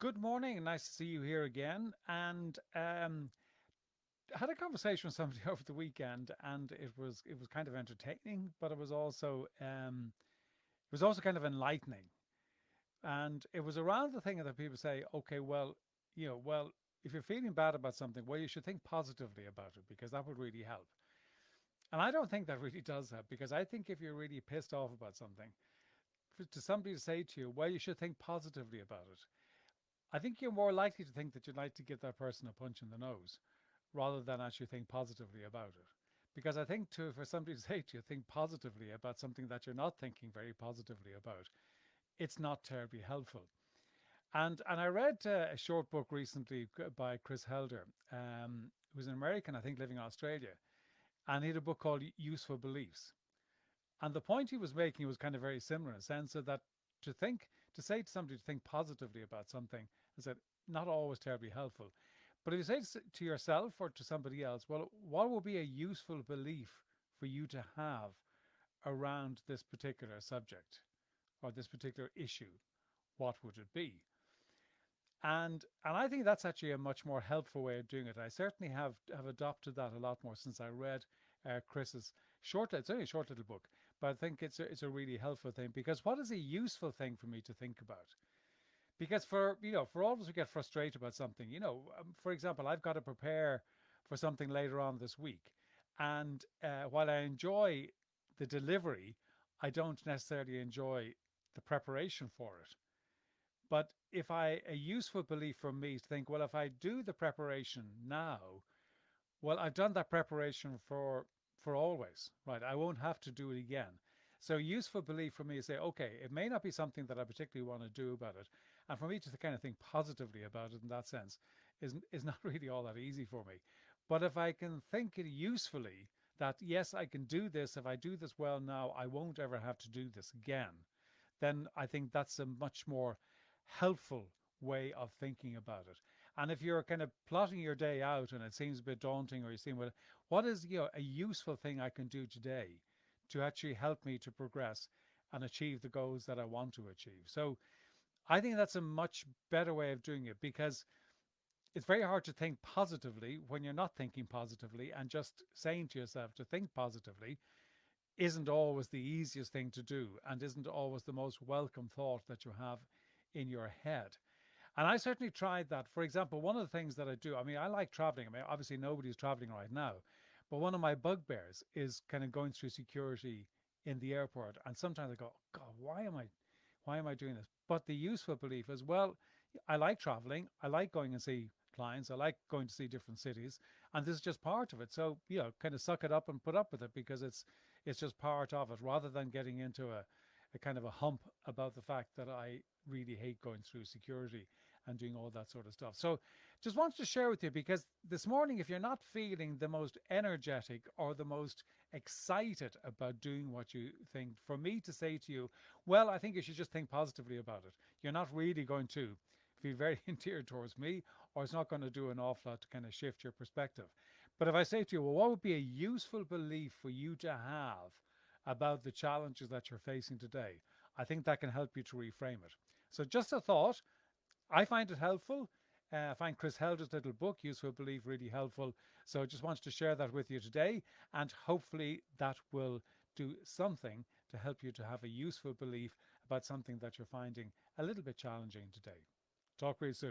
Good morning. Nice to see you here again. And I had a conversation with somebody over the weekend, and it was kind of entertaining, but it was also kind of enlightening. And it was around the thing that people say, okay, well, if you're feeling bad about something, well, you should think positively about it because that would really help. And I don't think that really does help because I think if you're really pissed off about something, to somebody to say to you, well, you should think positively about it. I think you're more likely to think that you'd like to give that person a punch in the nose rather than actually think positively about it. Because I think for somebody to say to you, think positively about something that you're not thinking very positively about, it's not terribly helpful. And I read a short book recently by Chris Helder, who's an American, I think, living in Australia, and he had a book called Useful Beliefs. And the point he was making was kind of very similar in a sense of that to say to somebody to think positively about something is that not always terribly helpful. But if you say to yourself or to somebody else, well, what would be a useful belief for you to have around this particular subject or this particular issue? What would it be? And I think that's actually a much more helpful way of doing it. I certainly have adopted that a lot more since I read Chris's short. It's only a short little book, but I think it's a really helpful thing because what is a useful thing for me to think about? Because for all of us who get frustrated about something, for example, I've got to prepare for something later on this week, and while I enjoy the delivery, I don't necessarily enjoy the preparation for it. But if a useful belief for me is to think, well, if I do the preparation now, well, I've done that preparation for always, right? I won't have to do it again. So a useful belief for me is say, okay, it may not be something that I particularly want to do about it, and for me to kind of think positively about it in that sense is not really all that easy for me. But if I can think it usefully, that yes, I can do this. If I do this well now, I won't ever have to do this again. Then I think that's a much more helpful way of thinking about it. And if you're kind of plotting your day out and it seems a bit daunting, or you seem, well, what is a useful thing I can do today to actually help me to progress and achieve the goals that I want to achieve? So I think that's a much better way of doing it because it's very hard to think positively when you're not thinking positively, and just saying to yourself to think positively isn't always the easiest thing to do and isn't always the most welcome thought that you have in your head. And I certainly tried that. For example, one of the things that I do, I mean, I like traveling. I mean, obviously nobody's traveling right now, but one of my bugbears is kind of going through security in the airport. And sometimes I go, God, why am I doing this? But the useful belief is, well, I like traveling. I like going and see clients. I like going to see different cities, and this is just part of it. So kind of suck it up and put up with it because it's just part of it, rather than getting into a kind of a hump about the fact that I really hate going through security and doing all that sort of stuff. So just wanted to share with you because this morning, if you're not feeling the most energetic or the most excited about doing what you think, for me to say to you, well, I think you should just think positively about it. You're not really going to feel very endeared towards me, or it's not going to do an awful lot to kind of shift your perspective. But if I say to you, well, what would be a useful belief for you to have about the challenges that you're facing today? I think that can help you to reframe it. So just a thought. I find it helpful. I find Chris Helder's little book, Useful Belief, really helpful. So I just wanted to share that with you today. And hopefully that will do something to help you to have a useful belief about something that you're finding a little bit challenging today. Talk really soon.